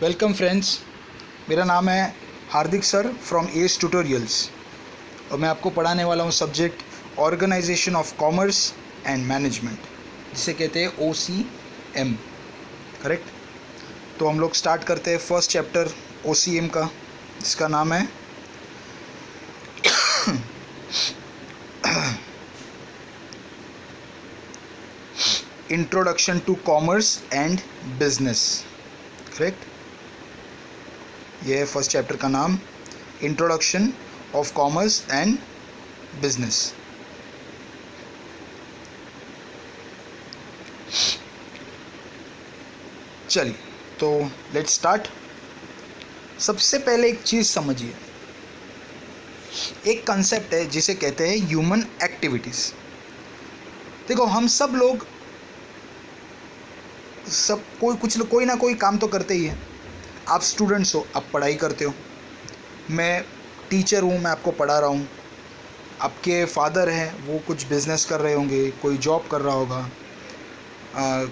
Welcome friends, मेरा नाम है Hardik sir from S tutorials और मैं आपको पढ़ाने वाला हूँ subject organisation of commerce and management, जिसे कहते हैं OCM। करेक्ट। तो हम लोग स्टार्ट करते हैं फर्स्ट चैप्टर OCM का, जिसका नाम है introduction to commerce and business. Correct. ये है फर्स्ट चैप्टर का नाम, introduction of commerce and business. चलिए तो लेट्स स्टार्ट। सबसे पहले एक चीज़ समझिए, एक कंसेप्ट है जिसे कहते हैं ह्यूमन एक्टिविटीज़। देखो, हम सब लोग कोई ना कोई काम तो करते ही है। आप स्टूडेंट्स हो, आप पढ़ाई करते हो। मैं टीचर हूँ, मैं आपको पढ़ा रहा हूँ। आपके फादर हैं, वो कुछ बिजनेस कर रहे होंगे, कोई जॉब कर रहा होगा।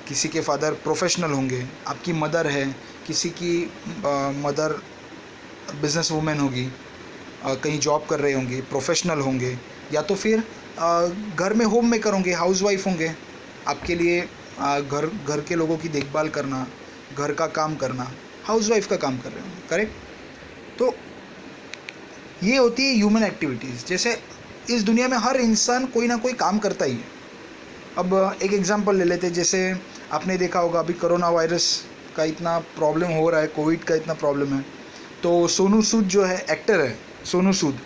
किसी के फादर प्रोफेशनल होंगे। आपकी मदर है, किसी की मदर बिजनेस वूमेन होगी, कहीं जॉब कर रहे होंगे, प्रोफेशनल होंगे, या तो फिर घर में होम मेकर होंगे, हाउसवाइफ होंगे। आपके लिए घर के लोगों की देखभाल करना, घर का काम करना, हाउसवाइफ का काम कर रहे होंगे। करेक्ट। तो ये होती है ह्यूमन एक्टिविटीज़। जैसे इस दुनिया में हर इंसान कोई ना कोई काम करता ही है। अब एक एग्जांपल ले लेते हैं। जैसे आपने देखा होगा, अभी कोरोना वायरस का इतना प्रॉब्लम हो रहा है, कोविड का इतना प्रॉब्लम है। तो सोनू सूद जो है, एक्टर है सोनू सूद,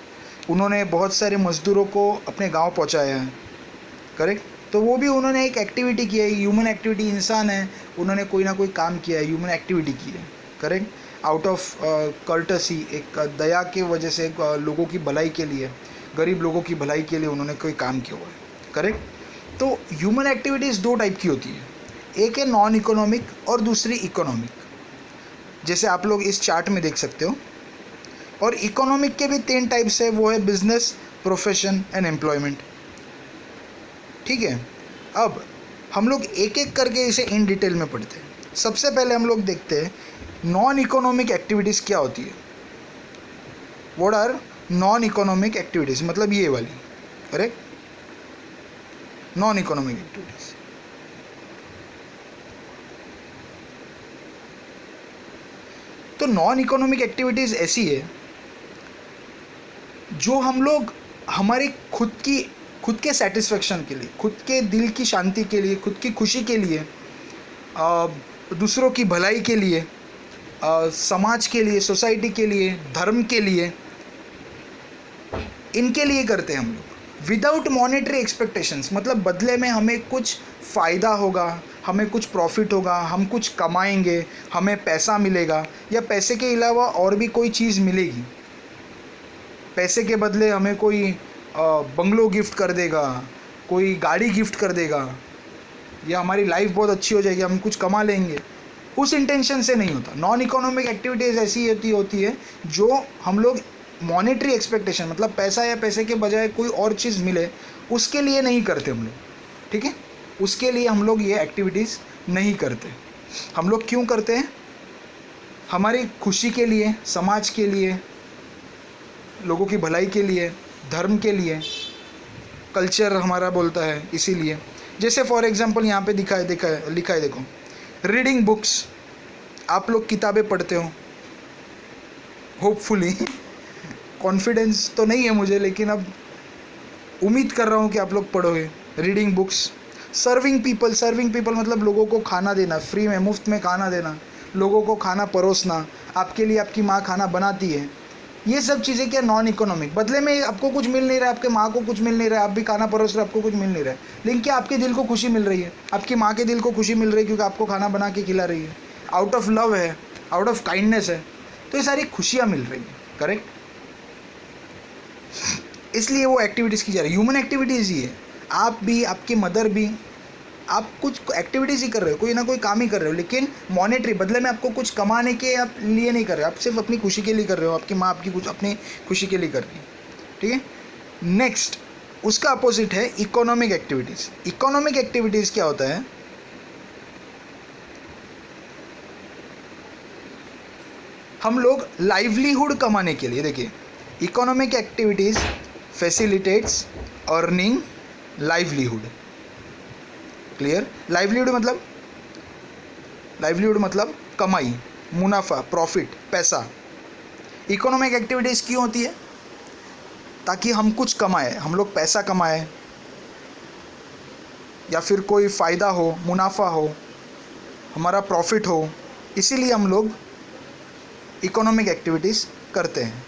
उन्होंने बहुत सारे मज़दूरों को अपने गांव पहुंचाया है। करेक्ट। तो वो भी उन्होंने एक एक्टिविटी की है, ह्यूमन एक्टिविटी। इंसान है, उन्होंने कोई ना कोई काम किया है, ह्यूमन एक्टिविटी की है। करेक्ट। आउट ऑफ कर्टसी, एक दया के वजह से, लोगों की भलाई के लिए, गरीब लोगों की भलाई के लिए उन्होंने कोई काम किया हुआ है। करेक्ट। तो ह्यूमन एक्टिविटीज़ दो टाइप की होती है, एक है नॉन इकोनॉमिक और दूसरी इकोनॉमिक, जैसे आप लोग इस चार्ट में देख सकते हो। और इकोनॉमिक के भी 3 टाइप्स है, वो है बिजनेस, प्रोफेशन एंड एम्प्लॉयमेंट। ठीक है। अब हम लोग एक एक करके इसे इन डिटेल में पढ़ते हैं। सबसे पहले हम लोग देखते हैं नॉन इकोनॉमिक एक्टिविटीज़ क्या होती है। What are non economic activities, मतलब ये वाली। करेक्ट। नॉन इकोनॉमिक एक्टिविटीज़, तो नॉन इकोनॉमिक एक्टिविटीज़ ऐसी है जो हम लोग हमारी खुद के सेटिस्फेक्शन के लिए, खुद के दिल की शांति के लिए, खुद की खुशी के लिए, दूसरों की भलाई के लिए, समाज के लिए, सोसाइटी के लिए, धर्म के लिए, इनके लिए करते हैं हम लोग विदाउट मॉनेटरी एक्सपेक्टेशंस। मतलब बदले में हमें कुछ फ़ायदा होगा, हमें कुछ प्रॉफिट होगा, हम कुछ कमाएंगे, हमें पैसा मिलेगा, या पैसे के अलावा और भी कोई चीज़ मिलेगी। पैसे के बदले हमें कोई बंगलो गिफ्ट कर देगा, कोई गाड़ी गिफ्ट कर देगा, या हमारी लाइफ बहुत अच्छी हो जाएगी, हम कुछ कमा लेंगे। उस इंटेंशन से नहीं होता। नॉन इकोनॉमिक एक्टिविटीज़ ऐसी होती है जो हम लोग मॉनेटरी एक्सपेक्टेशन, मतलब पैसा या पैसे के बजाय कोई और चीज़ मिले, उसके लिए नहीं करते हम लोग। ठीक है। उसके लिए हम लोग ये एक्टिविटीज़ नहीं करते। हम लोग क्यों करते हैं? हमारी खुशी के लिए, समाज के लिए, लोगों की भलाई के लिए, धर्म के लिए, कल्चर हमारा बोलता है, इसीलिए। जैसे फॉर एग्जांपल यहाँ पे लिखा है, देखो, रीडिंग बुक्स। आप लोग किताबें पढ़ते हो होपफुली। कॉन्फिडेंस तो नहीं है मुझे, लेकिन अब उम्मीद कर रहा हूँ कि आप लोग पढ़ोगे। Reading books. सर्विंग पीपल मतलब लोगों को खाना देना, फ्री में, मुफ्त में खाना देना, लोगों को खाना परोसना। आपके लिए आपकी माँ खाना बनाती है। ये सब चीज़ें क्या, नॉन इकोनॉमिक। बदले में आपको कुछ मिल नहीं रहा है, आपके माँ को कुछ मिल नहीं रहा है, आप भी खाना परोस रहे, आपको कुछ मिल नहीं रहा है, लेकिन क्या आपके दिल को खुशी मिल रही है, आपकी माँ के दिल को खुशी मिल रही है, क्योंकि आपको खाना बना के खिला रही है। आउट ऑफ लव है, आउट ऑफ काइंडनेस है। तो ये सारी खुशियाँ मिल रही हैं। करेक्ट। इसलिए वो एक्टिविटीज़ की जा रही है। ह्यूमन एक्टिविटीज़ ही है। आप भी, आपकी मदर भी, आप कुछ एक्टिविटीज़ ही कर रहे हो, कोई ना कोई काम ही कर रहे हो, लेकिन मॉनेटरी, बदले में आपको कुछ कमाने के आप लिए नहीं कर रहे हो, आप सिर्फ अपनी खुशी के लिए कर रहे हो। आपकी माँ आपकी कुछ अपनी खुशी के लिए कर रही है। ठीक है। नेक्स्ट, उसका अपोजिट है इकोनॉमिक एक्टिविटीज़। इकोनॉमिक एक्टिविटीज़ क्या होता है? हम लोग लाइवलीहुड कमाने के लिए, देखिए, economic activities facilitates earning livelihood. Clear? Livelihood मतलब कमाई, मुनाफा, प्रॉफिट, पैसा। इकोनॉमिक एक्टिविटीज़ क्यों होती है? ताकि हम कुछ कमाएं, हम लोग पैसा कमाएं या फिर कोई फ़ायदा हो, मुनाफा हो, हमारा प्रॉफिट हो, इसीलिए हम लोग इकोनॉमिक एक्टिविटीज़ करते हैं।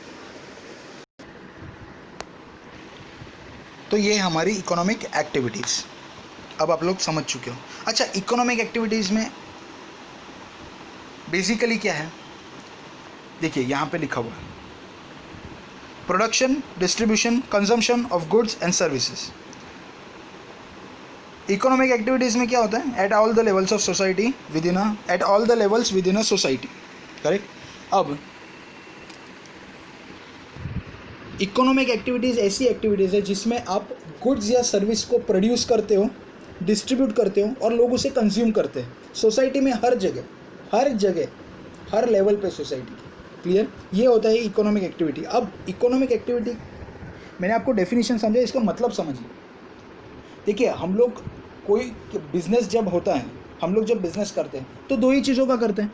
तो ये हमारी इकोनॉमिक एक्टिविटीज़, अब आप लोग समझ चुके हो। अच्छा, इकोनॉमिक एक्टिविटीज़ में बेसिकली क्या है? देखिए यहाँ पे लिखा हुआ है, production, distribution, consumption of goods and services. Economic activities में क्या होता है? At all the levels of society at all the levels with in a society. Correct? अब इकोनॉमिक एक्टिविटीज़ ऐसी एक्टिविटीज़ है जिसमें आप गुड्स या सर्विस को प्रोड्यूस करते हो, डिस्ट्रीब्यूट करते हो और लोग उसे कंज्यूम करते हैं सोसाइटी में, हर जगह, हर लेवल पे सोसाइटी की। क्लियर? ये होता है इकोनॉमिक एक्टिविटी। अब इकोनॉमिक एक्टिविटी मैंने आपको डेफिनेशन समझा, इसका मतलब समझिए। देखिए, हम लोग कोई बिजनेस जब होता है, हम लोग जब बिजनेस करते हैं तो दो ही चीज़ों का करते हैं,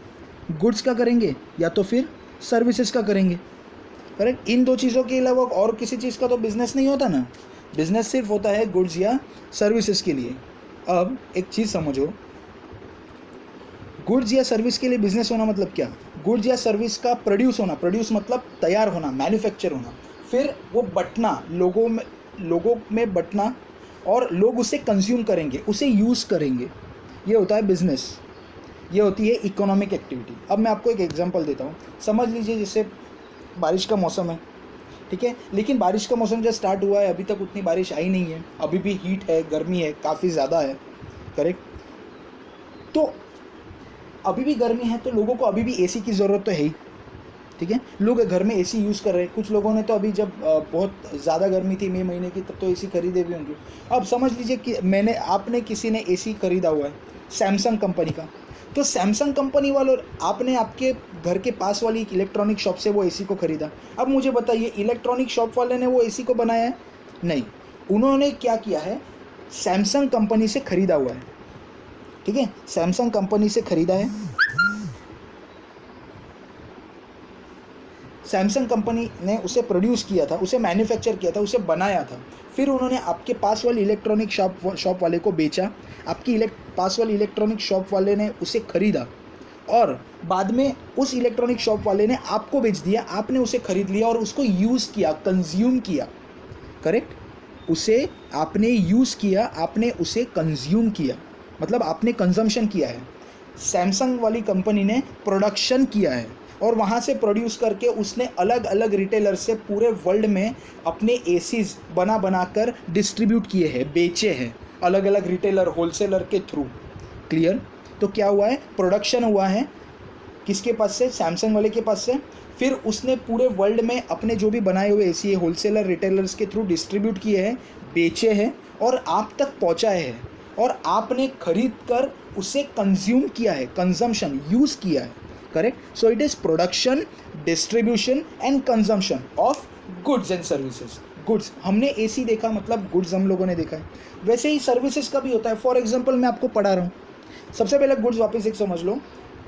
गुड्स का करेंगे या तो फिर सर्विसेज का करेंगे। करेक्ट? इन दो चीज़ों के अलावा और किसी चीज़ का तो बिजनेस नहीं होता ना। बिजनेस सिर्फ होता है गुड्स या सर्विसेज के लिए। अब एक चीज़ समझो, गुड्स या सर्विस के लिए बिजनेस होना मतलब क्या? गुड्स या सर्विस का प्रोड्यूस होना, प्रोड्यूस मतलब तैयार होना, मैन्युफैक्चर होना, फिर वो बंटना, लोगों में बंटना और लोग उसे कंज्यूम करेंगे, उसे यूज़ करेंगे। ये होता है बिजनेस, ये होती है इकोनॉमिक एक्टिविटी। अब मैं आपको एक एग्जांपल देता हूँ। समझ लीजिए जैसे बारिश का मौसम है, ठीक है, लेकिन बारिश का मौसम जब स्टार्ट हुआ है अभी तक उतनी बारिश आई नहीं है, अभी भी हीट है, गर्मी है, काफ़ी ज़्यादा है। करेक्ट? तो अभी भी गर्मी है तो लोगों को अभी भी एसी की ज़रूरत तो है ही, ठीक है, लोग घर में एसी यूज़ कर रहे हैं। कुछ लोगों ने तो अभी जब बहुत ज़्यादा गर्मी थी मई महीने की, तब तो एसी खरीदे भी होंगे। अब समझ लीजिए कि किसी ने एसी खरीदा हुआ है सैमसंग कंपनी का, तो सैमसंग कंपनी वालों आपने आपके घर के पास वाली इलेक्ट्रॉनिक शॉप से वो एसी को ख़रीदा। अब मुझे बताइए, इलेक्ट्रॉनिक शॉप वाले ने वो एसी को बनाया है? नहीं, उन्होंने क्या किया है, सैमसंग कंपनी से ख़रीदा हुआ है। ठीक है, सैमसंग कंपनी से ख़रीदा है, सैमसंग कंपनी ने उसे प्रोड्यूस किया था, उसे मैन्युफैक्चर किया था, उसे बनाया था, फिर उन्होंने आपके पास वाली इलेक्ट्रॉनिक शॉप वाले को बेचा, आपकी पास वाली इलेक्ट्रॉनिक शॉप वाले ने उसे ख़रीदा और बाद में उस इलेक्ट्रॉनिक शॉप वाले ने आपको बेच दिया, आपने उसे ख़रीद लिया और उसको यूज़ किया, कंज्यूम किया। करेक्ट? उसे आपने यूज़ किया, आपने उसे कंज्यूम किया, मतलब आपने कंजम्पशन किया है। सैमसंग वाली कंपनी ने प्रोडक्शन किया है और वहाँ से प्रोड्यूस करके उसने अलग अलग रिटेलर से पूरे वर्ल्ड में अपने एसीज बना कर डिस्ट्रीब्यूट किए हैं, बेचे हैं अलग अलग रिटेलर, होलसेलर के थ्रू। क्लियर? तो क्या हुआ है, प्रोडक्शन हुआ है किसके पास से? सैमसंग वाले के पास से। फिर उसने पूरे वर्ल्ड में अपने जो भी बनाए हुए एसी होलसेलर रिटेलर्स के थ्रू डिस्ट्रीब्यूट किए हैं, बेचे हैं और आप तक पहुँचाए हैं और आपने खरीद कर उसे कंज्यूम किया है, कंजम्पशन, यूज़ किया है। Correct? So it is production, distribution and consumption of goods and services. Goods, हमने एसी देखा मतलब गुड्स हम लोगों ने देखा है, वैसे ही सर्विसेज का भी होता है। फॉर एग्जांपल मैं आपको पढ़ा रहा हूँ, सबसे पहले गुड्स वापस एक समझ लो,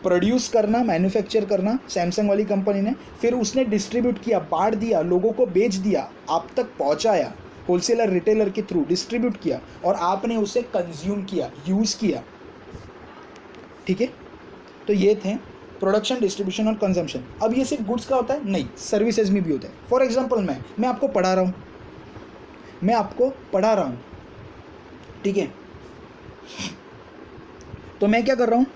प्रोड्यूस करना, मैन्युफैक्चर करना सैमसंग वाली कंपनी ने, फिर उसने डिस्ट्रीब्यूट किया, बांट दिया, लोगों को बेच दिया, आप तक पहुँचाया, होलसेलर रिटेलर के थ्रू डिस्ट्रीब्यूट किया और आपने उसे कंज्यूम किया, यूज़ किया। ठीक है, तो ये थे प्रोडक्शन, डिस्ट्रीब्यूशन और कंजम्पशन। अब ये सिर्फ गुड्स का होता है? नहीं, सर्विसेज में भी होता है। फॉर एग्जांपल मैं आपको पढ़ा रहा हूँ, ठीक है, तो मैं क्या कर रहा हूँ,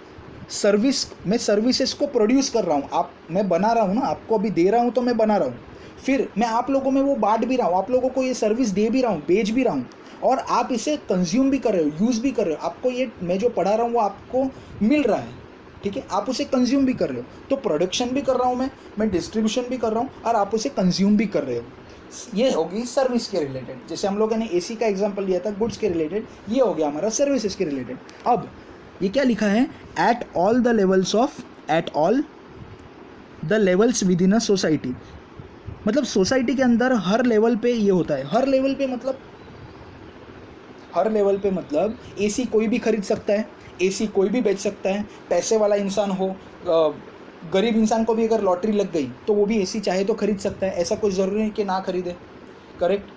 मैं सर्विसेज को प्रोड्यूस कर रहा हूँ, मैं बना रहा हूँ ना, आपको अभी दे रहा हूँ तो मैं बना रहा हूँ, फिर मैं आप लोगों में वो बांट भी रहा हूँ, आप लोगों को ये सर्विस दे भी रहा हूँ, बेच भी रहा हूँ और आप इसे कंज्यूम भी कर रहे हो, यूज़ भी कर रहे हो। आपको ये मैं जो पढ़ा रहा हूँ वो आपको मिल रहा है, ठीक है, आप उसे कंज्यूम भी कर रहे हो। तो प्रोडक्शन भी कर रहा हूँ मैं डिस्ट्रीब्यूशन भी कर रहा हूँ और आप उसे कंज्यूम भी कर रहे हो। ये होगी सर्विस के रिलेटेड। जैसे हम लोगों ने एसी का एग्जांपल लिया था गुड्स के रिलेटेड, ये हो गया हमारा सर्विसेज के रिलेटेड। अब ये क्या लिखा है, at all the the levels with in a society. मतलब सोसाइटी के अंदर हर लेवल पे ये होता है। हर लेवल पे मतलब एसी कोई भी खरीद सकता है, एसी कोई भी बेच सकता है। पैसे वाला इंसान हो, गरीब इंसान को भी अगर लॉटरी लग गई तो वो भी एसी चाहे तो खरीद सकता है, ऐसा कोई ज़रूरी नहीं कि ना खरीदे। करेक्ट।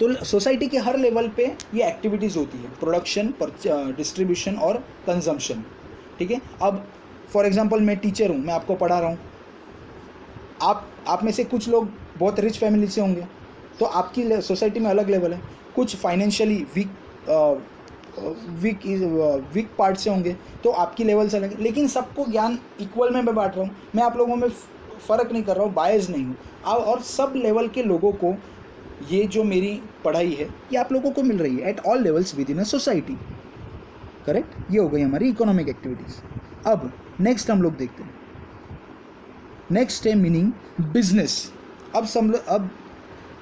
तो सोसाइटी के हर लेवल पे ये एक्टिविटीज़ होती है, प्रोडक्शन, डिस्ट्रीब्यूशन और कंजम्पशन। ठीक है। अब फॉर एग्जांपल मैं टीचर हूँ, मैं आपको पढ़ा रहा हूँ। आप में से कुछ लोग बहुत रिच फैमिली से होंगे, तो आपकी सोसाइटी में अलग लेवल है। कुछ फाइनेंशियली वीक पार्ट से होंगे, तो आपकी लेवल से अलग है। लेकिन सबको ज्ञान इक्वल में मैं बांट रहा हूँ, मैं आप लोगों में फ़र्क नहीं कर रहा हूँ, बायस नहीं हूँ। और सब लेवल के लोगों को ये जो मेरी पढ़ाई है ये आप लोगों को मिल रही है at all levels with in a society. Correct. ये हो गई हमारी इकोनॉमिक एक्टिविटीज़। अब नेक्स्ट हम लोग देखते हैं, नेक्स्ट है मीनिंग बिजनेस। अब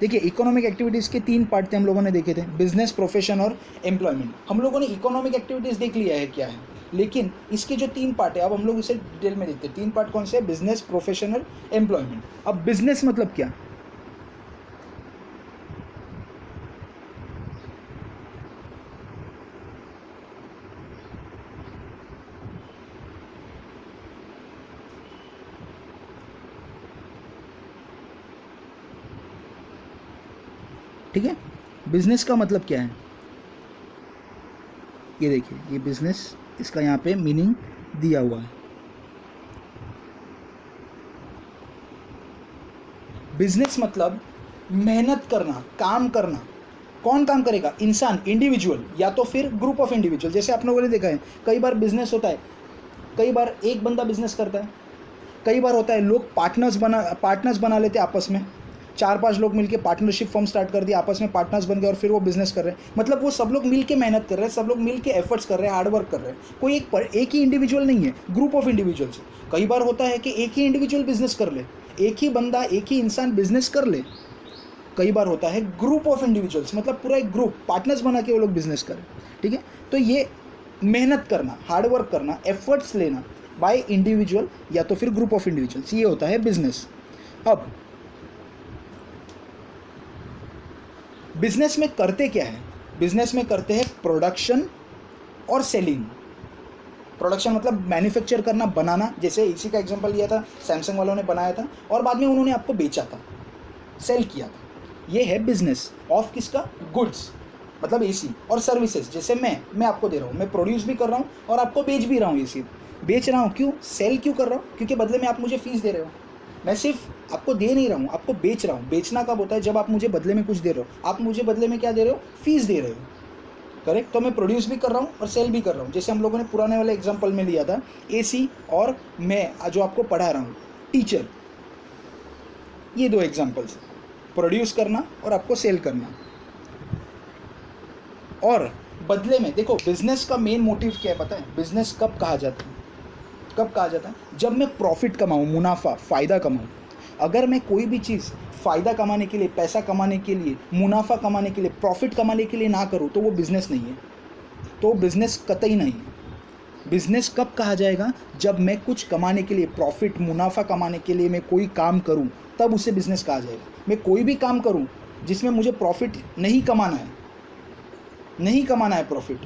देखिए, इकोनॉमिक एक्टिविटीज़ के 3 पार्ट थे हम लोगों ने देखे थे, बिजनेस, प्रोफेशन और एम्प्लॉयमेंट। हम लोगों ने इकोनॉमिक एक्टिविटीज़ देख लिया है क्या है, लेकिन इसके जो 3 पार्ट है अब हम लोग इसे डिटेल में देखते हैं। 3 पार्ट कौन से हैं? बिजनेस, प्रोफेशन और एम्प्लॉयमेंट। अब बिजनेस मतलब क्या? ठीक है। बिजनेस का मतलब क्या है? ये देखिए, ये बिजनेस, इसका यहाँ पे मीनिंग दिया हुआ है। बिजनेस मतलब मेहनत करना, काम करना। कौन काम करेगा? इंसान, इंडिविजुअल, या तो फिर ग्रुप ऑफ इंडिविजुअल। जैसे आप लोगों ने देखा है कई बार बिजनेस होता है, कई बार एक बंदा बिजनेस करता है, कई बार होता है लोग पार्टनर्स बना लेते हैं आपस में। 4-5 लोग मिलके पार्टनरशिप फॉर्म स्टार्ट कर दिया, आपस में पार्टनर्स बन गए और फिर वो बिजनेस कर रहे हैं। मतलब वो सब लोग मिलके मेहनत कर रहे हैं, सब लोग मिलके एफर्ट्स कर रहे हैं, हार्डवर्क कर रहे हैं। कोई एक ही इंडिविजुअल नहीं है, ग्रुप ऑफ इंडिविजुअल्स। कई बार होता है कि एक ही इंडिविजुअल बिजनेस कर ले, एक ही बंदा, एक ही इंसान बिजनेस कर ले। कई बार होता है ग्रुप ऑफ इंडिविजुअल्स, मतलब पूरा एक ग्रुप, पार्टनर्स बना के वो लोग बिजनेस करें। ठीक है। तो ये मेहनत करना, हार्डवर्क करना, एफर्ट्स लेना बाय इंडिविजुअल या तो फिर ग्रुप ऑफ इंडिविजुअल्स, ये होता है बिजनेस। अब बिजनेस में करते क्या है? बिजनेस में करते हैं प्रोडक्शन और सेलिंग। प्रोडक्शन मतलब मैन्युफैक्चर करना, बनाना। जैसे इसी का एग्जांपल लिया था, सैमसंग वालों ने बनाया था और बाद में उन्होंने आपको बेचा था, सेल किया था। ये है बिजनेस ऑफ किसका? गुड्स, मतलब एसी। और सर्विसेज, जैसे मैं आपको दे रहा हूँ, मैं प्रोड्यूस भी कर रहा हूँ और आपको बेच भी रहा हूँ। एसी बेच रहा हूँ, क्यों? सेल क्यों कर रहा हूँ? क्योंकि बदले में आप मुझे फीस दे रहे हो। मैं सिर्फ आपको दे नहीं रहा हूँ, आपको बेच रहा हूँ। बेचना कब होता है? जब आप मुझे बदले में कुछ दे रहे हो। आप मुझे बदले में क्या दे रहे हो? फीस दे रहे हो। करेक्ट। तो मैं प्रोड्यूस भी कर रहा हूँ और सेल भी कर रहा हूँ। जैसे हम लोगों ने पुराने वाले एग्जांपल में लिया था, एसी और मैं जो आपको पढ़ा रहा हूँ, टीचर। ये 2 एग्जांपल्स, प्रोड्यूस करना और आपको सेल करना। और बदले में देखो, बिजनेस का मेन मोटिव क्या है पता है? बिजनेस कब कहा जाता है? कब कहा जाता है? जब मैं प्रॉफिट कमाऊँ, मुनाफा, फ़ायदा कमाऊँ। अगर मैं कोई भी चीज़ फ़ायदा कमाने के लिए, पैसा कमाने के लिए, मुनाफा कमाने के लिए, प्रॉफिट कमाने के लिए ना करूँ तो वो बिज़नेस नहीं है। तो बिज़नेस कतई नहीं है। बिज़नेस कब कहा जाएगा? जब मैं कुछ कमाने के लिए, प्रॉफिट, मुनाफा कमाने के लिए मैं कोई काम करूँ, तब उसे बिज़नेस कहा जाएगा। मैं कोई भी काम करूँ जिसमें मुझे प्रॉफिट नहीं कमाना है प्रॉफिट,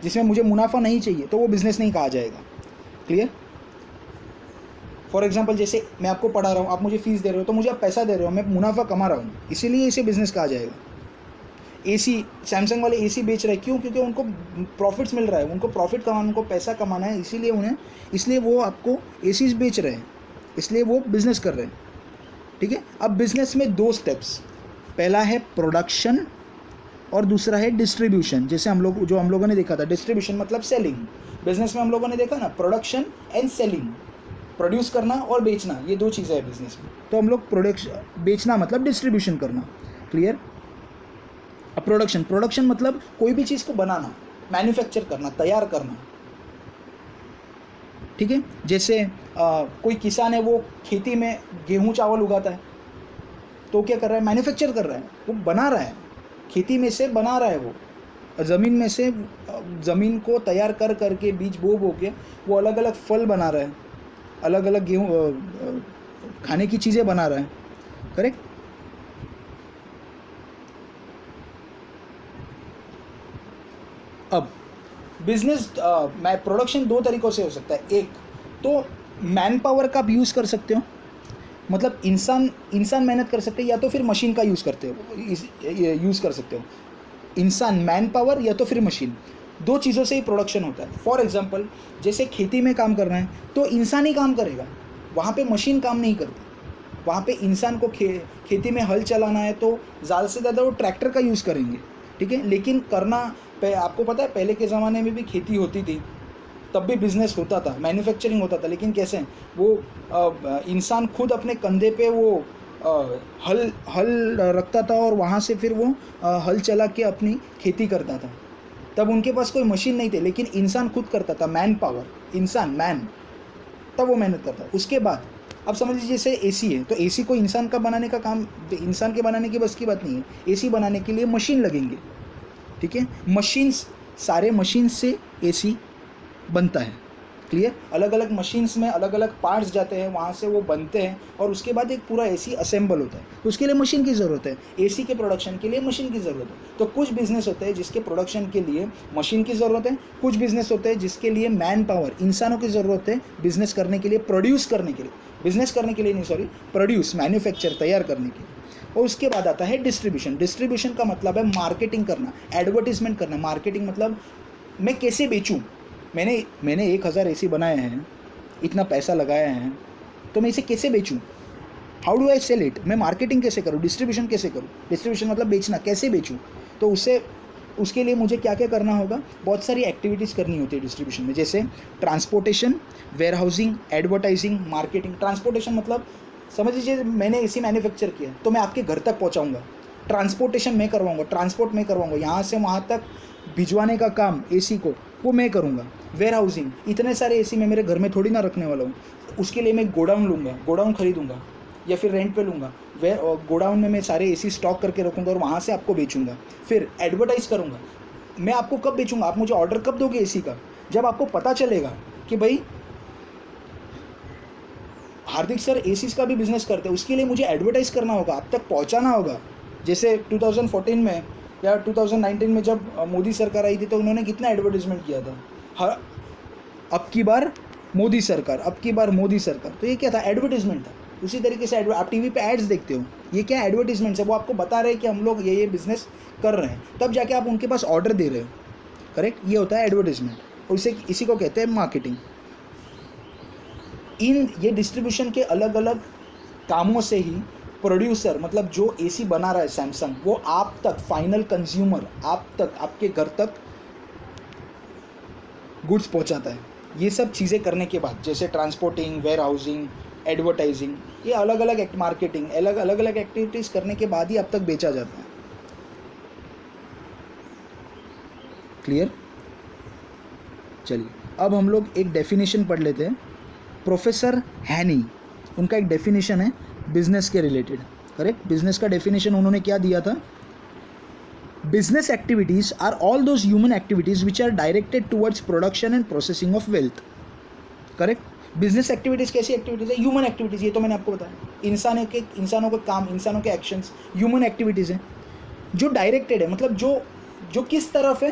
जिसमें मुझे मुनाफा नहीं चाहिए, तो वो बिज़नेस नहीं कहा जाएगा। क्लियर? फॉर एग्जांपल, जैसे मैं आपको पढ़ा रहा हूँ, आप मुझे फीस दे रहे हो, तो मुझे आप पैसा दे रहे हो, मैं मुनाफा कमा रहा हूँ, इसीलिए इसे बिज़नेस कहा जाएगा। एसी, सैमसंग वाले एसी बेच रहे हैं, क्यों? क्योंकि उनको प्रॉफिट्स मिल रहा है, उनको प्रॉफिट कमाना, उनको पैसा कमाना है, इसलिए वो आपको एसीज बेच रहे हैं, इसलिए वो बिज़नेस कर रहे हैं। ठीक है। अब बिज़नेस में 2 स्टेप्स, पहला है प्रोडक्शन और दूसरा है डिस्ट्रीब्यूशन। जैसे हम लोगों ने देखा था, डिस्ट्रीब्यूशन मतलब सेलिंग। बिजनेस में हम लोगों ने देखा ना, प्रोडक्शन एंड सेलिंग, प्रोड्यूस करना और बेचना, ये 2 चीज़ें हैं बिजनेस में। तो हम लोग बेचना मतलब डिस्ट्रीब्यूशन करना। क्लियर? अब प्रोडक्शन मतलब कोई भी चीज़ को बनाना, मैन्युफैक्चर करना, तैयार करना। ठीक है। जैसे कोई किसान है, वो खेती में गेहूँ चावल उगाता है, तो क्या कर रहा है? मैन्युफैक्चर कर रहा है, वो बना रहा है, खेती में से बना रहा है, वो ज़मीन में से, ज़मीन को तैयार कर करके, बीज बो के वो अलग अलग फल बना रहा है, अलग अलग खाने की चीज़ें बना रहा है, करेक्ट। अब बिजनेस मैं प्रोडक्शन दो तरीक़ों से हो सकता है। एक तो मैन पावर का आप यूज़ कर सकते हो, मतलब इंसान मेहनत कर सकते हैं, या तो फिर मशीन का यूज़ यूज़ कर सकते हो। इंसान मैन पावर या तो फिर मशीन, दो चीज़ों से ही प्रोडक्शन होता है। फॉर एग्जांपल जैसे खेती में काम करना है तो इंसान ही काम करेगा, वहाँ पे मशीन काम नहीं करती। वहाँ पे इंसान को खेती में हल चलाना है तो ज़्यादा से ज़्यादा वो ट्रैक्टर का यूज़ करेंगे, ठीक है। लेकिन आपको पता है पहले के ज़माने में भी खेती होती थी, तब भी बिज़नेस होता था, मैन्युफैक्चरिंग होता था, लेकिन कैसे वो इंसान खुद अपने कंधे पे वो हल रखता था और वहाँ से फिर वो हल चला के अपनी खेती करता था। तब उनके पास कोई मशीन नहीं थे, लेकिन इंसान खुद करता था, मैन पावर, मैन, तब वो मेहनत करता। उसके बाद अब समझ लीजिए जैसे एसी है, तो एसी को इंसान का बनाने का काम, इंसान के बनाने की बस की बात नहीं है। एसी बनाने के लिए मशीन लगेंगे, ठीक है। सारे मशीन से एसी बनता है, क्लियर। अलग अलग मशीन्स में अलग अलग पार्ट्स जाते हैं, वहाँ से वो बनते हैं और उसके बाद एक पूरा एसी असेंबल होता है। तो उसके लिए मशीन की ज़रूरत है, एसी के प्रोडक्शन के लिए मशीन की ज़रूरत है। तो कुछ बिज़नेस होते हैं जिसके प्रोडक्शन के लिए मशीन की ज़रूरत है, कुछ बिज़नेस होते हैं जिसके लिए मैन पावर, इंसानों की ज़रूरत है बिज़नेस करने के लिए, प्रोड्यूस करने के लिए, बिज़नेस करने के लिए नहीं, सॉरी, प्रोड्यूस, मैन्युफैक्चर, तैयार करने के लिए। और उसके बाद आता है डिस्ट्रीब्यूशन। डिस्ट्रीब्यूशन का मतलब है मार्केटिंग करना, एडवर्टीजमेंट करना। मार्केटिंग मतलब मैं कैसे बेचूं, मैंने 1000 एसी बनाए हैं, इतना पैसा लगाया है, तो मैं इसे कैसे बेचूं, how do I sell it, मैं मार्केटिंग कैसे करूं, डिस्ट्रीब्यूशन कैसे करूं। डिस्ट्रीब्यूशन मतलब बेचना, कैसे बेचूं। तो उसके लिए मुझे क्या क्या करना होगा, बहुत सारी एक्टिविटीज़ करनी होती है डिस्ट्रीब्यूशन में, जैसे transportation, warehousing, advertising, marketing. Transportation मतलब समझ लीजिए मैंने एसी मैन्युफैक्चर किया तो मैं आपके घर तक पहुंचाऊंगा, ट्रांसपोर्टेशन मैं करवाऊंगा, ट्रांसपोर्ट मैं करवाऊंगा, यहाँ से वहाँ तक भिजवाने का काम एसी को वो मैं करूँगा। वेयर हाउसिंग, इतने सारे एसी मैं मेरे घर में थोड़ी ना रखने वाला हूँ, उसके लिए मैं गोडाउन लूँगा, गोडाउन खरीदूँगा या फिर रेंट पे लूँगा। गोडाउन में मैं सारे एसी स्टॉक करके रखूँगा और वहाँ से आपको बेचूँगा। फिर एडवर्टाइज़ करूँगा, मैं आपको कब बेचूँगा, आप मुझे ऑर्डर कब दोगे एसी का, जब आपको पता चलेगा कि भाई हार्दिक सर एसीज का भी बिजनेस करते हैं, उसके लिए मुझे एडवर्टाइज करना होगा, आप तक पहुंचाना होगा। जैसे 2014 में या 2019 में जब मोदी सरकार आई थी तो उन्होंने कितना एडवर्टाइजमेंट किया था, अब की बार मोदी सरकार, अब की बार मोदी सरकार, तो ये क्या था, एडवर्टाइजमेंट था। उसी तरीके से आप टीवी पे एड्स देखते हो, ये क्या एडवर्टाइजमेंट है, वो आपको बता रहे हैं कि हम लोग ये बिजनेस कर रहे हैं, तब जाके आप उनके पास ऑर्डर दे रहे हो, करेक्ट। ये होता है एडवर्टाइजमेंट और इसी को कहते हैं मार्केटिंग। ये डिस्ट्रीब्यूशन के अलग अलग कामों से ही प्रोड्यूसर, मतलब जो एसी बना रहा है सैमसंग, वो आप तक, फाइनल कंज्यूमर, आप तक, आपके घर तक गुड्स पहुंचाता है। ये सब चीज़ें करने के बाद, जैसे ट्रांसपोर्टिंग, वेयर हाउसिंग, एडवर्टाइजिंग, ये अलग अलग मार्केटिंग, अलग अलग एक्टिविटीज़ करने के बाद ही अब तक बेचा जाता है। क्लियर। चलिए अब हम लोग एक डेफिनेशन पढ़ लेते हैं। प्रोफेसर हैनी, उनका एक डेफिनेशन है बिजनेस के रिलेटेड, करेक्ट। बिजनेस का डेफिनेशन उन्होंने क्या दिया था, business activities are all those human activities which are directed towards production and processing of wealth, correct. Business activities कैसी एक्टिविटीज है, ह्यूमन एक्टिविटीज, ये तो मैंने आपको बताया, इंसानों के काम, इंसानों के एक्शंस ह्यूमन एक्टिविटीज हैं, जो डायरेक्टेड है, मतलब जो किस तरफ है,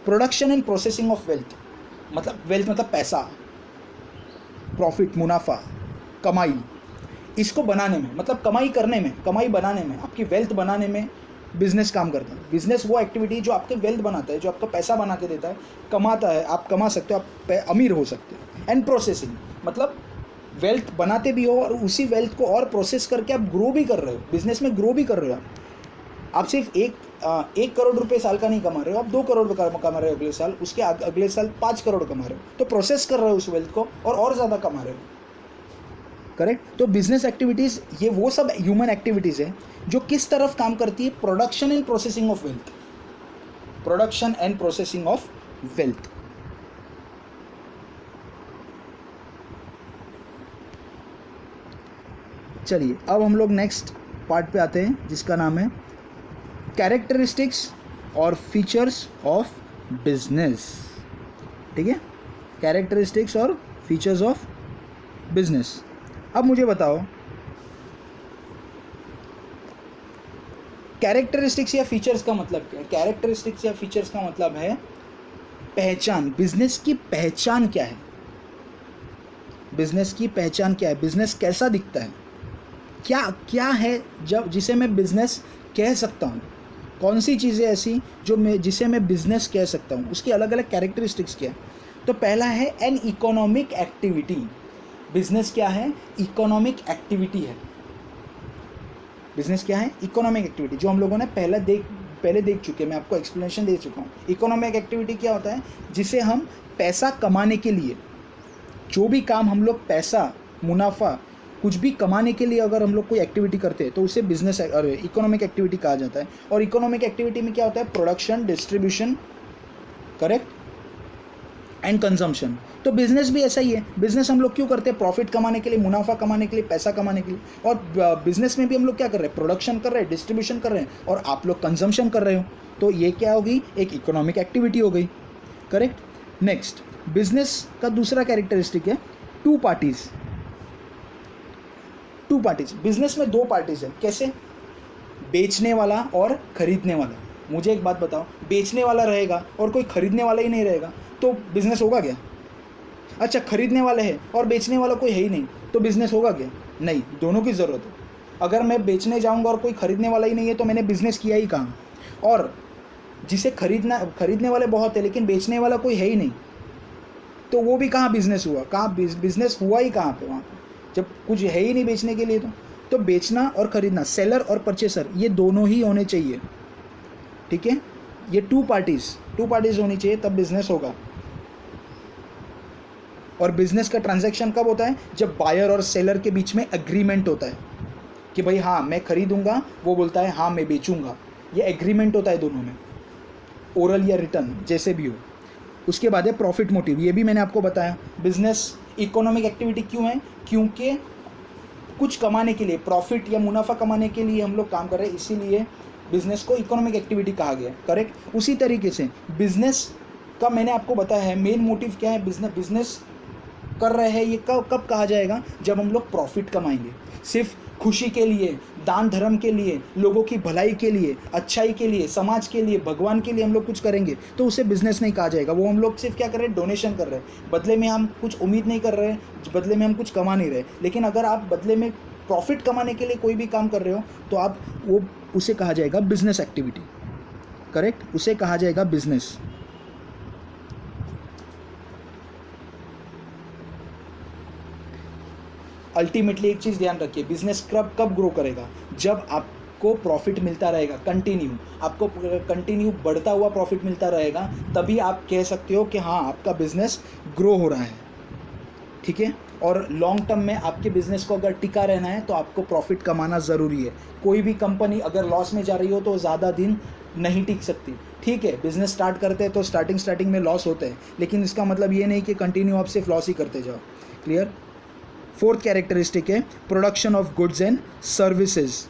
production and processing of wealth, मतलब वेल्थ मतलब पैसा, प्रॉफिट, मुनाफा, कमाई, इसको बनाने में, मतलब कमाई करने में, कमाई बनाने में, आपकी वेल्थ बनाने में बिजनेस काम करता है। बिजनेस वो एक्टिविटी जो आपके वेल्थ बनाता है, जो आपका पैसा बना के देता है, कमाता है, आप कमा सकते हो, आप अमीर हो सकते हो। एंड प्रोसेसिंग मतलब वेल्थ बनाते भी हो और उसी वेल्थ को और प्रोसेस करके आप ग्रो भी कर रहे हो, बिजनेस में ग्रो भी कर रहे हो। आप सिर्फ 1 करोड़ रुपए साल का नहीं कमा रहे हो, आप 2 करोड़ कमा रहे हो अगले साल, उसके अगले साल 5 करोड़ कमा रहे हो, तो प्रोसेस कर रहे हो उस वेल्थ को और ज़्यादा कमा रहे हो, करेक्ट। तो बिजनेस एक्टिविटीज़ ये वो सब ह्यूमन एक्टिविटीज़ है जो किस तरफ काम करती है, production and processing of wealth, production and processing of wealth. चलिए अब हम लोग नेक्स्ट पार्ट पे आते हैं जिसका नाम है कैरेक्टरिस्टिक्स और फीचर्स ऑफ बिजनेस, ठीक है। कैरेक्टरिस्टिक्स और फीचर्स ऑफ बिजनेस। अब मुझे बताओ कैरेक्टरिस्टिक्स या फीचर्स का मतलब क्या है? कैरेक्टरिस्टिक्स या फीचर्स का मतलब है पहचान। बिजनेस की पहचान क्या है? बिजनेस की पहचान क्या है? बिजनेस कैसा दिखता है? क्या क्या है जब जिसे मैं बिजनेस कह सकता हूँ? कौन सी चीज़ें ऐसी जिसे मैं बिजनेस कह सकता हूँ? उसकी अलग अलग कैरेक्टरिस्टिक्स क्या है? तो पहला है एन इकोनॉमिक एक्टिविटी। बिजनेस क्या है? इकोनॉमिक एक्टिविटी है। बिजनेस क्या है? इकोनॉमिक एक्टिविटी, जो हम लोगों ने पहले देख चुके हैं, मैं आपको एक्सप्लेनेशन दे चुका हूँ। इकोनॉमिक एक्टिविटी क्या होता है? जिसे हम पैसा कमाने के लिए, जो भी काम हम लोग पैसा, मुनाफा, कुछ भी कमाने के लिए अगर हम लोग कोई एक्टिविटी करते हैं तो उसे बिजनेस इकोनॉमिक एक्टिविटी कहा जाता है। और इकोनॉमिक एक्टिविटी में क्या होता है? Production, distribution, correct, and consumption. तो बिजनेस भी ऐसा ही है। बिजनेस हम लोग क्यों करते हैं? प्रॉफिट कमाने के लिए, मुनाफा कमाने के लिए, पैसा कमाने के लिए। और बिजनेस में भी हम लोग क्या कर रहे हैं? प्रोडक्शन कर रहे हैं, डिस्ट्रीब्यूशन कर रहे हैं, और आप लोग कंजम्पशन कर रहे हो। तो ये क्या होगी? एक इकोनॉमिक एक्टिविटी हो गई, करेक्ट। नेक्स्ट, बिजनेस का दूसरा कैरेक्टरिस्टिक है टू पार्टीज। टू पार्टीज, बिजनेस में दो पार्टीज है। कैसे? बेचने वाला और खरीदने वाला। मुझे एक बात बताओ, बेचने वाला रहेगा और कोई खरीदने वाला ही नहीं रहेगा तो बिजनेस होगा क्या? अच्छा, खरीदने वाले हैं और बेचने वाला कोई है ही नहीं तो बिजनेस होगा क्या? नहीं, दोनों की ज़रूरत है। अगर मैं बेचने जाऊंगा और कोई खरीदने वाला ही नहीं है तो मैंने बिजनेस किया ही कहाँ? और जिसे खरीदने वाले बहुत है लेकिन बेचने वाला कोई है ही नहीं तो वो भी कहाँ बिजनेस हुआ? कहाँ बिजनेस हुआ ही कहाँ पे? वहाँ पे जब कुछ है ही नहीं बेचने के लिए तो बेचना और खरीदना, सेलर और परचेसर, ये दोनों ही होने चाहिए, ठीक है। ये टू पार्टीज होनी चाहिए तब बिजनेस होगा। और बिजनेस का ट्रांजैक्शन कब होता है? जब बायर और सेलर के बीच में एग्रीमेंट होता है कि भाई हाँ मैं खरीदूंगा, वो बोलता है हाँ मैं बेचूंगा। ये एग्रीमेंट होता है दोनों में, ओरल या रिटर्न, जैसे भी हो। उसके बाद है प्रॉफिट मोटिव। ये भी मैंने आपको बताया। बिजनेस इकोनॉमिक एक्टिविटी क्यों है? क्योंकि कुछ कमाने के लिए, प्रॉफिट या मुनाफा कमाने के लिए हम लोग काम कर रहे हैं, इसीलिए बिजनेस को इकोनॉमिक एक्टिविटी कहा गया है, करेक्ट। उसी तरीके से बिजनेस का मैंने आपको बताया है मेन मोटिव क्या है। बिजनेस कर रहे हैं ये कब कहा जाएगा? जब हम लोग प्रॉफिट कमाएंगे। सिर्फ खुशी के लिए, दान धर्म के लिए, लोगों की भलाई के लिए, अच्छाई के लिए, समाज के लिए, भगवान के लिए हम लोग कुछ करेंगे तो उसे बिजनेस नहीं कहा जाएगा। वो हम लोग सिर्फ क्या कर रहे हैं? डोनेशन कर रहे हैं। बदले में हम कुछ उम्मीद नहीं कर रहे हैं, बदले में हम कुछ कमा नहीं रहे। लेकिन अगर आप बदले में प्रॉफिट कमाने के लिए कोई भी काम कर रहे हो तो आप उसे कहा जाएगा बिजनेस एक्टिविटी, करेक्ट, उसे कहा जाएगा बिजनेस। अल्टीमेटली एक चीज़ ध्यान रखिए, बिजनेस कब ग्रो करेगा? जब आपको प्रॉफिट मिलता रहेगा, आपको कंटिन्यू बढ़ता हुआ प्रॉफिट मिलता रहेगा, तभी आप कह सकते हो कि हाँ आपका बिजनेस ग्रो हो रहा है, ठीक है। और लॉन्ग टर्म में आपके बिजनेस को अगर टिका रहना है तो आपको प्रॉफिट कमाना ज़रूरी है। कोई भी कंपनी अगर लॉस में जा रही हो तो ज़्यादा दिन नहीं टिक सकती, ठीक है। बिजनेस स्टार्ट करते हैं तो स्टार्टिंग में लॉस होते हैं, लेकिन इसका मतलब ये नहीं कि कंटिन्यू आप सिर्फ लॉस ही करते जाओ, क्लियर। फोर्थ कैरेक्टरिस्टिक है production of goods and services.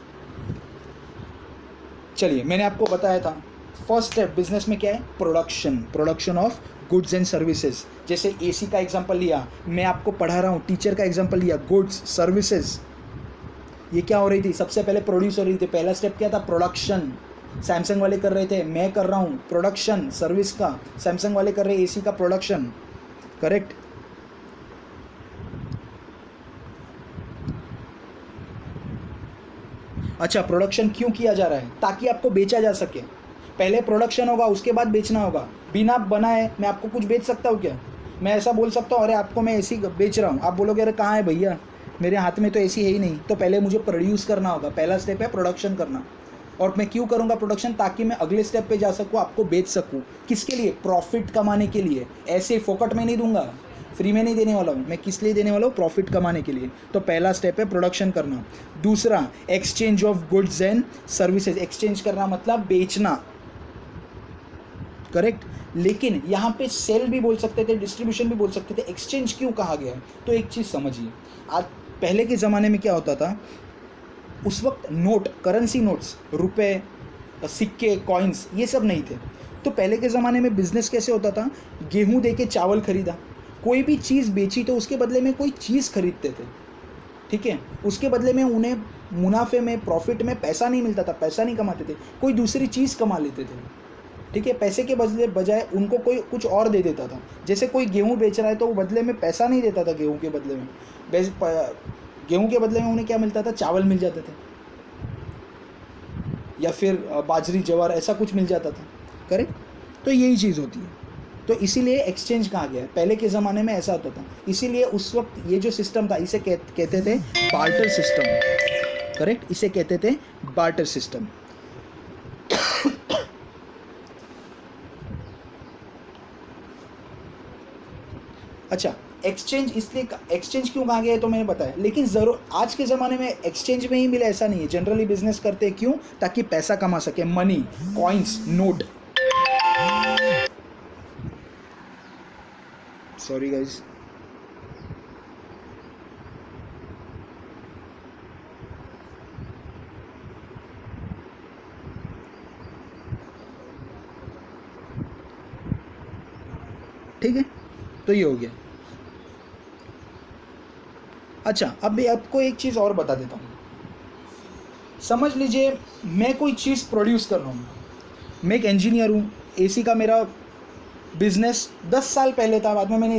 चलिए, मैंने आपको बताया था फर्स्ट स्टेप बिजनेस में क्या है? Production of goods and services. जैसे एसी का एग्जांपल लिया, मैं आपको पढ़ा रहा हूँ, टीचर का एग्जांपल लिया, गुड्स, सर्विसेज, ये क्या हो रही थी? सबसे पहले प्रोड्यूस हो रही थी। पहला स्टेप क्या था? प्रोडक्शन। सैमसंग वाले कर रहे थे, मैं कर रहा हूँ प्रोडक्शन सर्विस का। सैमसंग वाले कर रहे हैं एसी का प्रोडक्शन, करेक्ट। अच्छा, प्रोडक्शन क्यों किया जा रहा है? ताकि आपको बेचा जा सके। पहले प्रोडक्शन होगा, उसके बाद बेचना होगा। बिना बनाए मैं आपको कुछ बेच सकता हूँ क्या? मैं ऐसा बोल सकता हूँ अरे आपको मैं एसी बेच रहा हूँ, आप बोलोगे अरे कहाँ है भैया, मेरे हाथ में तो एसी है ही नहीं। तो पहले मुझे प्रोड्यूस करना होगा, पहला स्टेप है प्रोडक्शन करना। और मैं क्यों करूँगा प्रोडक्शन? ताकि मैं अगले स्टेप पे जा सकूँ, आपको बेच सकूँ। किसके लिए? प्रॉफिट कमाने के लिए। ऐसे फोकट में नहीं दूंगा, फ्री में नहीं देने वाला हूँ मैं। किस लिए देने वाला हूँ? प्रॉफिट कमाने के लिए। तो पहला स्टेप है प्रोडक्शन करना। दूसरा, exchange of goods and services. Exchange करना मतलब बेचना, करेक्ट। लेकिन यहाँ पे सेल भी बोल सकते थे, डिस्ट्रीब्यूशन भी बोल सकते थे। एक्सचेंज क्यों कहा गया है? तो एक चीज़ समझिए, आज पहले के ज़माने में क्या होता था, उस वक्त नोट, करेंसी नोट्स, रुपए, सिक्के, कॉइन्स, ये सब नहीं थे। तो पहले के ज़माने में बिजनेस कैसे होता था? गेहूँ दे के चावल खरीदा, कोई भी चीज़ बेची तो उसके बदले में कोई चीज़ खरीदते थे, ठीक है, उसके बदले में उन्हें मुनाफे में, प्रॉफिट में पैसा नहीं मिलता था, पैसा नहीं कमाते थे, कोई दूसरी चीज़ कमा लेते थे, ठीक है। पैसे के बदले बजाय उनको कोई कुछ और दे देता था। जैसे कोई गेहूँ बेच रहा है तो वो बदले में पैसा नहीं देता था, गेहूँ के बदले में गेहूँ के बदले में उन्हें क्या मिलता था, चावल मिल जाते थे या फिर बाजरी ज्वार ऐसा कुछ मिल जाता था, करेक्ट। तो यही चीज़ होती है। तो इसीलिए एक्सचेंज कहा गया है, पहले के ज़माने में ऐसा होता था, इसीलिए उस वक्त ये जो सिस्टम था इसे कहते थे बार्टर सिस्टम, करेक्ट, इसे कहते थे बार्टर सिस्टम। अच्छा, एक्सचेंज क्यों कहा गया है तो मैंने बताया, लेकिन ज़रूर आज के ज़माने में एक्सचेंज में ही मिले ऐसा नहीं है, जनरली बिजनेस करते हैं क्यों, ताकि पैसा कमा सके, money, coins, note. Sorry guys, ठीक है, तो ये हो गया। अच्छा, अब मैं आपको एक चीज़ और बता देता हूँ। समझ लीजिए मैं कोई चीज़ प्रोड्यूस कर रहा हूँ, मैं एक इंजीनियर हूँ, एसी का मेरा बिज़नेस 10 साल पहले था, बाद में मैंने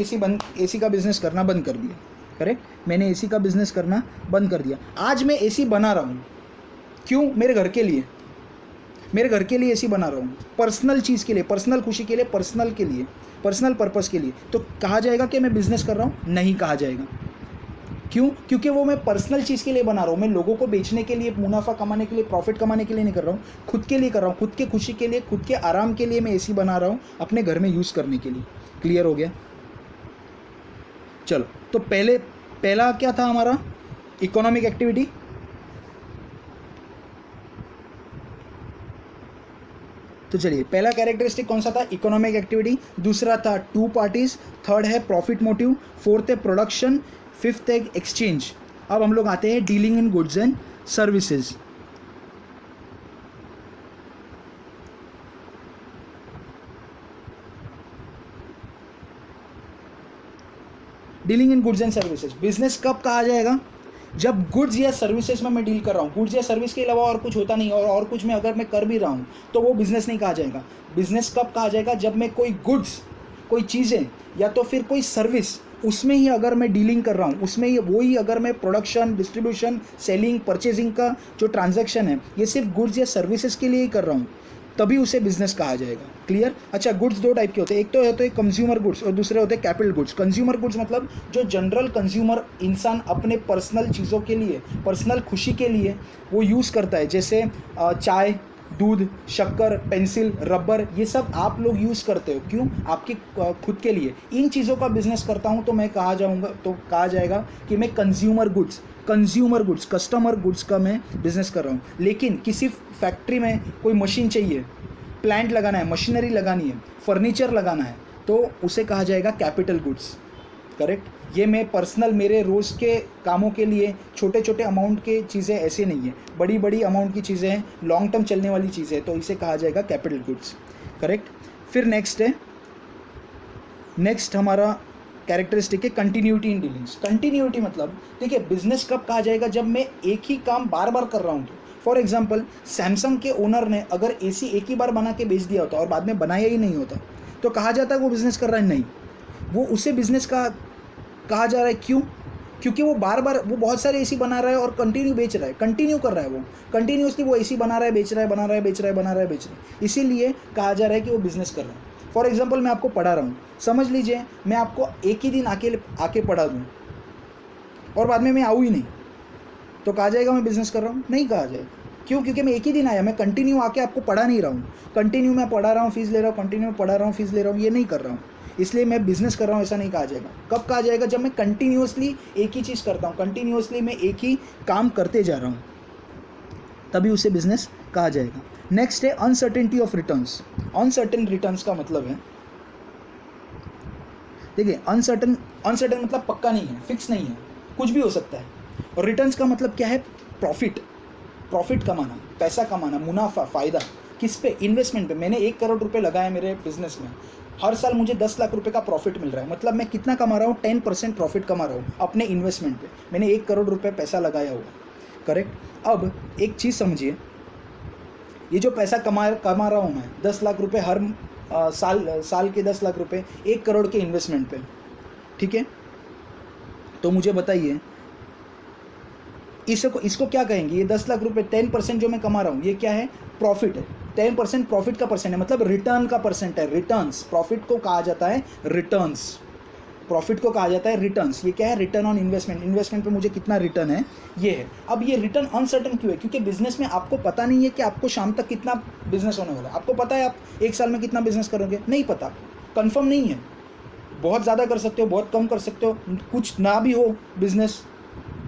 एसी का बिज़नेस करना बंद कर दिया, करेक्ट, मैंने एसी का बिज़नेस करना बंद कर दिया। आज मैं एसी बना रहा हूँ, क्यों, मेरे घर के लिए, मेरे घर के लिए एसी बना रहा हूँ, पर्सनल चीज़ के लिए, पर्सनल खुशी के लिए, पर्सनल के लिए, पर्सनल पर्पस के लिए। तो कहा जाएगा कि मैं बिज़नेस कर रहा हूँ? नहीं कहा जाएगा। क्यों? क्योंकि वो मैं पर्सनल चीज़ के लिए बना रहा हूँ, मैं लोगों को बेचने के लिए, मुनाफा कमाने के लिए, प्रॉफिट कमाने के लिए नहीं कर रहा हूँ, खुद के लिए कर रहा हूँ, खुद के खुशी के लिए, खुद के आराम के लिए मैं एसी बना रहा हूँ, अपने घर में यूज़ करने के लिए। क्लियर हो गया? चलो, तो पहला क्या था हमारा, इकोनॉमिक एक्टिविटी। तो चलिए, पहला कैरेक्टरिस्टिक कौन सा था, इकोनॉमिक एक्टिविटी। दूसरा था टू पार्टीज, थर्ड है प्रॉफिट मोटिव, फोर्थ है प्रोडक्शन, फिफ्थ है एक्सचेंज। अब हम लोग आते हैं dealing in goods and services. Dealing in goods and services, business कब कहा जाएगा, जब गुड्स या सर्विसेज में मैं डील कर रहा हूँ, गुड्स या सर्विस के अलावा और कुछ होता नहीं, और कुछ में अगर मैं कर भी रहा हूँ तो वो बिज़नेस नहीं कहा जाएगा। बिज़नेस कब कहा जाएगा, जब मैं कोई गुड्स, कोई चीज़ें या तो फिर कोई सर्विस, उसमें ही अगर मैं डीलिंग कर रहा हूँ, उसमें ही वही अगर मैं प्रोडक्शन, डिस्ट्रीब्यूशन, सेलिंग, परचेजिंग का जो ट्रांजैक्शन है ये सिर्फ गुड्स या सर्विसेज के लिए ही कर रहा हूँ, तभी उसे बिजनेस कहा जाएगा। क्लियर? अच्छा, गुड्स दो टाइप के होते हैं, एक तो होते हैं कंज्यूमर गुड्स और दूसरे होते हैं कैपिटल गुड्स। कंज्यूमर गुड्स मतलब जो जनरल कंज्यूमर इंसान अपने पर्सनल चीज़ों के लिए, पर्सनल खुशी के लिए वो यूज़ करता है, जैसे चाय, दूध, शक्कर, पेंसिल, रबर, ये सब आप लोग यूज़ करते हो, क्यों, आपके खुद के लिए। इन चीज़ों का बिजनेस करता हूँ तो मैं कहा जाएगा कि मैं कंज्यूमर गुड्स, कस्टमर गुड्स का मैं बिज़नेस कर रहा हूँ। लेकिन किसी फैक्ट्री में कोई मशीन चाहिए, प्लांट लगाना है, मशीनरी लगानी है, फर्नीचर लगाना है, तो उसे कहा जाएगा कैपिटल गुड्स। करेक्ट? ये मैं पर्सनल, मेरे रोज़ के कामों के लिए छोटे छोटे अमाउंट के चीज़ें ऐसे नहीं है, बड़ी बड़ी अमाउंट की चीज़ें हैं, लॉन्ग टर्म चलने वाली चीज़ें हैं, तो इसे कहा जाएगा कैपिटल गुड्स। करेक्ट? फिर नेक्स्ट हमारा कैरेक्टरिस्टिक है कंटिन्यूटी इन डीलिंग्स। कंटिन्यूटी मतलब, देखिए, बिजनेस कब कहा जाएगा, जब मैं एक ही काम बार बार कर रहा हूँ। तो फॉर एग्जाम्पल, सैमसंग के ओनर ने अगर एसी एक ही बार बना के बेच दिया होता और बाद में बनाया ही नहीं होता, तो कहा जाता है वो बिज़नेस कर रहा है? नहीं, वो उसे बिज़नेस का कहा जा रहा है। क्यों? क्योंकि वो बार बार वो बहुत सारे एसी बना रहा है और कंटिन्यू बेच रहा है, कंटिन्यू कर रहा है, वो कंटिन्यूसली वो एसी बना रहा है, बेच रहा है, बना रहा है, बेच रहा है, बना रहा है, बेच रहा है, इसीलिए कहा जा रहा है कि वो बिज़नेस कर रहा है। फॉर एग्जाम्पल, मैं आपको पढ़ा रहा हूँ, समझ लीजिए मैं आपको एक ही दिन आके पढ़ा दूँ और बाद में मैं आऊँ ही नहीं, तो कहा जाएगा मैं बिज़नेस कर रहा हूँ? नहीं कहा जाएगा। क्यों? क्योंकि मैं एक ही दिन आया, मैं कंटिन्यू आके आपको पढ़ा नहीं रहा हूँ, कंटिन्यू मैं पढ़ा रहा हूँ, फीस ले रहा हूँ, कंटिन्यू पढ़ा रहा हूँ, फीस ले रहा हूँ, ये नहीं कर रहा हूँ, इसलिए मैं बिज़नेस कर रहा हूँ, ऐसा नहीं कहा जाएगा। कब कहा जाएगा? जब मैं कंटिन्यूसली एक ही चीज़ करता हूँ, कंटिन्यूसली मैं एक ही काम करते जा रहा हूँ, तभी उसे बिज़नेस कहा जाएगा। नेक्स्ट है uncertainty of returns. Uncertain returns का मतलब है, देखिए, अनसर्टेन मतलब पक्का नहीं है, फिक्स नहीं है, कुछ भी हो सकता है। और रिटर्न्स का मतलब क्या है? प्रॉफिट कमाना, पैसा कमाना, मुनाफा, फ़ायदा। किस पे? इन्वेस्टमेंट पे। मैंने 1 करोड़ रुपए लगाए मेरे बिजनेस में, हर साल मुझे 10 लाख रुपए का प्रॉफिट मिल रहा है, मतलब मैं कितना कमा रहा हूँ, 10% प्रॉफिट कमा रहा हूँ अपने इन्वेस्टमेंट पे। मैंने 1 करोड़ रुपए पैसा लगाया हुआ, करेक्ट। अब एक चीज़ समझिए, ये जो पैसा कमा रहा हूँ मैं 10 लाख रुपए हर साल के 10 लाख रुपए 1 करोड़ के इन्वेस्टमेंट पे, ठीक है। तो मुझे बताइए इसको क्या कहेंगे? ये 10 लाख रुपए 10% जो मैं कमा रहा हूँ, ये क्या है? प्रॉफिट है। 10% प्रॉफिट का परसेंट है, मतलब रिटर्न का परसेंट है। रिटर्न्स, प्रॉफिट को कहा जाता है रिटर्न्स, प्रॉफिट को कहा जाता है रिटर्न्स। ये क्या है? Return on investment. इन्वेस्टमेंट पे मुझे कितना रिटर्न है, ये है। अब ये रिटर्न अनसर्टन क्यों है? क्योंकि बिजनेस में आपको पता नहीं है कि आपको शाम तक कितना बिजनेस होने वाला है। आपको पता है आप 1 साल में कितना बिजनेस करोगे? नहीं पता, कंफर्म नहीं है। बहुत ज़्यादा कर सकते हो, बहुत कम कर सकते हो, कुछ ना भी हो बिजनेस,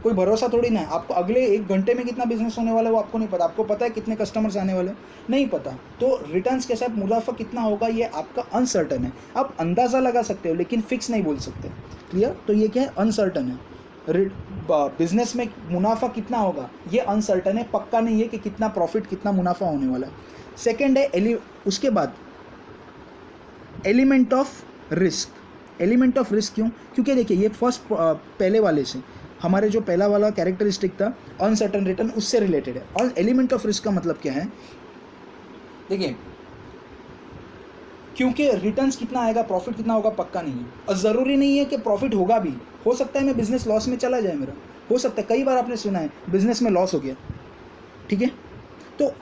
कोई भरोसा थोड़ी ना है। आपको अगले 1 घंटे में कितना बिजनेस होने वाला है वो आपको नहीं पता। आपको पता है कितने कस्टमर्स आने वाले, नहीं पता। तो रिटर्न्स के साथ मुनाफा कितना होगा ये आपका अनसर्टन है। आप अंदाज़ा लगा सकते हो लेकिन फिक्स नहीं बोल सकते, क्लियर। तो ये क्या है? अनसर्टन है। बिजनेस में मुनाफा कितना होगा ये अनसर्टन है, पक्का नहीं है कि कितना प्रॉफिट, कितना मुनाफा होने वाला है। सेकेंड है उसके बाद element of risk. Element of risk क्यों? क्योंकि देखिए ये फर्स्ट पहले वाले से, हमारे जो पहला वाला कैरेक्टरिस्टिक था अनसर्टन रिटर्न, उससे रिलेटेड है। और एलिमेंट ऑफ रिस्क का मतलब क्या है? देखिए, क्योंकि रिटर्न्स कितना आएगा, प्रॉफिट कितना होगा, पक्का नहीं है। और ज़रूरी नहीं है कि प्रॉफिट होगा भी, हो सकता है मैं बिजनेस लॉस में चला जाए मेरा, हो सकता है। कई बार आपने सुना है बिजनेस में लॉस हो गया, ठीक है। तो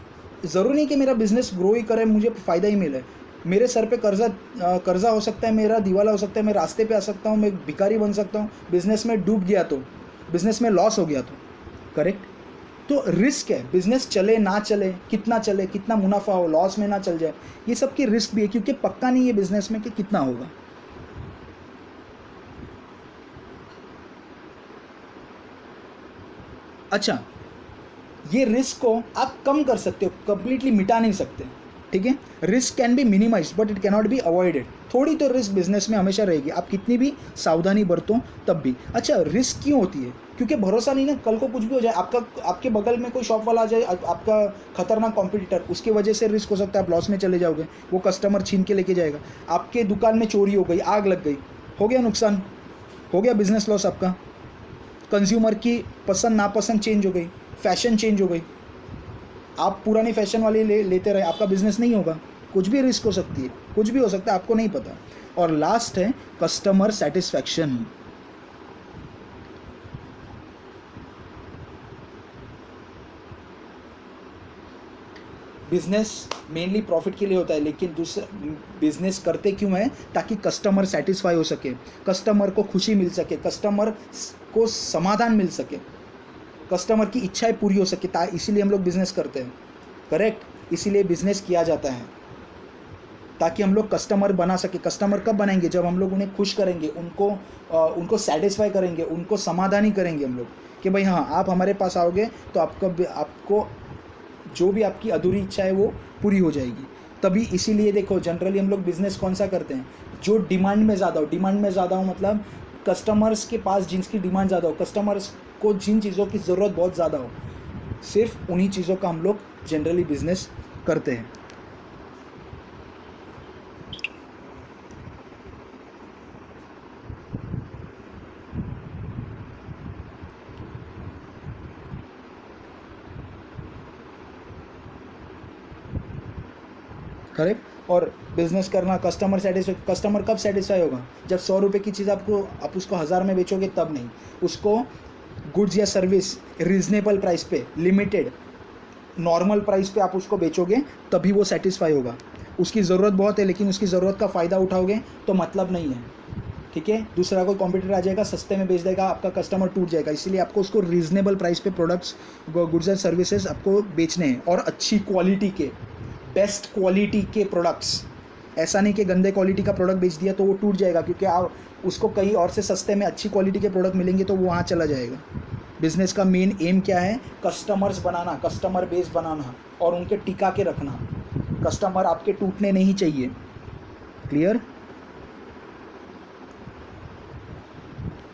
ज़रूरी नहीं कि मेरा बिजनेस ग्रो ही करे, मुझे फ़ायदा ही मिले। मेरे सर पे कर्जा हो सकता है, मेरा दिवाला हो सकता है, मैं रास्ते पे आ सकता हूँ, मैं भिखारी बन सकता हूँ, बिजनेस में डूब गया तो, बिजनेस में लॉस हो गया तो, करेक्ट। तो रिस्क है, बिजनेस चले ना चले, कितना मुनाफा हो, लॉस में ना चल जाए, ये सब की रिस्क भी है, क्योंकि पक्का नहीं है बिजनेस में कि कितना होगा। अच्छा, ये रिस्क को आप कम कर सकते हो, कंप्लीटली मिटा नहीं सकते, ठीक है। Risk can be minimise but it cannot be avoided. थोड़ी तो रिस्क बिजनेस में हमेशा रहेगी, आप कितनी भी सावधानी बरतो तब भी। अच्छा, रिस्क क्यों होती है? क्योंकि भरोसा नहीं ना, कल को कुछ भी हो जाए, आपके बगल में कोई शॉप वाला आ जाए, आपका खतरनाक कॉम्पिटिटर, उसकी वजह से रिस्क हो सकता है आप लॉस में चले जाओगे, वो कस्टमर छीन के लेके जाएगा। आपके दुकान में चोरी हो गई, आग लग गई, हो गया नुकसान, हो गया बिजनेस लॉस आपका। कंज्यूमर की पसंद नापसंद चेंज हो गई, फैशन चेंज हो गई, आप पुरानी फैशन वाली लेते रहे, आपका बिजनेस नहीं होगा। कुछ भी रिस्क हो सकती है, कुछ भी हो सकता है, आपको नहीं पता। और लास्ट है customer satisfaction. Business mainly profit के लिए होता है, लेकिन दूसरा बिजनेस करते क्यों है? ताकि कस्टमर सेटिस्फाई हो सके, कस्टमर को खुशी मिल सके, कस्टमर को समाधान मिल सके, कस्टमर की इच्छाएं पूरी हो सके, इसीलिए हम लोग बिजनेस करते हैं, करेक्ट। इसीलिए बिजनेस किया जाता है ताकि हम लोग कस्टमर बना सके। कस्टमर कब बनाएंगे? जब हम लोग उन्हें खुश करेंगे, उनको सेटिस्फाई करेंगे, उनको समाधानी करेंगे हम लोग कि भाई हाँ, आप हमारे पास आओगे तो आपको जो भी आपकी अधूरी इच्छा है वो पूरी हो जाएगी। तभी इसीलिए देखो जनरली हम लोग बिज़नेस कौन सा करते हैं? जो डिमांड में ज़्यादा हो। डिमांड में ज़्यादा हो मतलब कस्टमर्स के पास जिनकी डिमांड ज़्यादा हो, कस्टमर्स को जिन चीज़ों की ज़रूरत बहुत ज़्यादा हो, सिर्फ उन्हीं चीज़ों का हम लोग जनरली बिज़नेस करते हैं। करेक्ट। और बिजनेस करना, कस्टमर कब सेटिस्फाई होगा? जब 100 रुपये की चीज़ आप उसको 1000 में बेचोगे तब नहीं। उसको गुड्स या सर्विस रीजनेबल प्राइस पे, लिमिटेड नॉर्मल प्राइस पे आप उसको बेचोगे तभी वो सेटिस्फाई होगा। उसकी ज़रूरत बहुत है लेकिन उसकी ज़रूरत का फ़ायदा उठाओगे तो मतलब नहीं है, ठीक है। दूसरा कोई कॉम्पिटिटर आ जाएगा, सस्ते में बेच देगा, आपका कस्टमर टूट जाएगा। इसीलिए आपको उसको रीजनेबल प्राइस पे प्रोडक्ट्स, गुड्स एंड सर्विसेज आपको बेचने हैं, और अच्छी क्वालिटी के, बेस्ट क्वालिटी के प्रोडक्ट्स। ऐसा नहीं कि गंदे क्वालिटी का प्रोडक्ट बेच दिया तो वो टूट जाएगा, क्योंकि आप उसको कहीं और से सस्ते में अच्छी क्वालिटी के प्रोडक्ट मिलेंगे तो वो वहाँ चला जाएगा। बिज़नेस का मेन एम क्या है? कस्टमर्स बनाना, कस्टमर बेस बनाना और उनके टिका के रखना। कस्टमर आपके टूटने नहीं चाहिए, क्लियर।